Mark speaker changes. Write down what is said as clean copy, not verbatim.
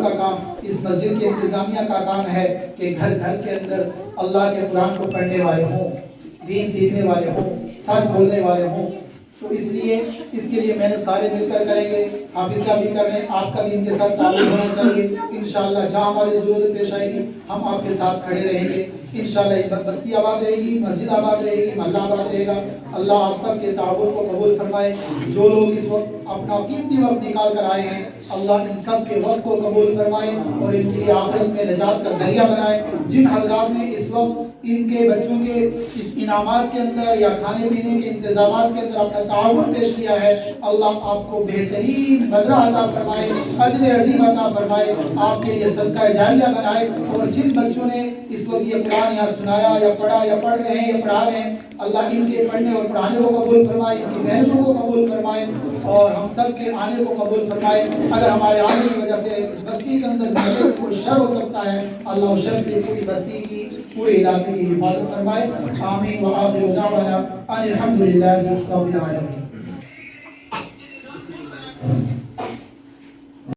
Speaker 1: کا کام اس مسجد کے انتظامیہ کا کام ہے کہ گھر گھر کے اندر اللہ کے قرآن کو پڑھنے والے ہوں، دین سیکھنے والے ہوں، سچ بولنے والے ہوں۔ تو اس کے لیے محنت سارے مل کر کریں گے، حافظ صاحب بھی کر رہے ہیں، آپ کا بھی ان کے ساتھ تعاون ہونا چاہیے۔ انشاءاللہ جہاں ہماری ضرورت پیش آئے گی ہم آپ کے ساتھ کھڑے رہیں گے۔ انشاءاللہ ایک بستی آباد رہے گی، مسجد آباد رہے گی، محلہ آباد رہے گا۔ اللہ آپ سب کے تعاون کو قبول فرمائے۔ جو لوگ اس وقت اپنا قیمتی وقت نکال کر آئے ہیں، اللہ ان سب کے وقت کو قبول فرمائے اور ان کے لیے آخرت میں نجات کا ذریعہ بنائے۔ جن حضرات نے اس وقت ان کے بچوں کے اس انعامات کے اندر یا کھانے پینے کے انتظامات کے اندر اپنا تعاون پیش کیا ہے، اللہ آپ کو بہترین بدلہ عطا فرمائے، اجر عظیم عطا فرمائے، آپ کے لیے صدقہ جاریہ بنائے۔ اور جن بچوں نے اس وقت یہ قرآن یا سنایا یا پڑھا یا پڑھ رہے ہیں یا پڑھا رہے ہیں، اللہ ان کے پڑھنے اور پڑھانے کو قبول فرمائے، ان کی محنتوں کو قبول فرمائے اور ہم سب کے آنے کو قبول فرمائے۔ اگر ہمارے آنے کی وجہ سے اس بستی کے اندر کوئی شر ہو سکتا ہے، اللہ اس شر سے پوری بستی کی، پورے علاقے کی حفاظت فرمائے۔ آمین۔ وآخر دعوانا ان الحمد للہ رب العالمین۔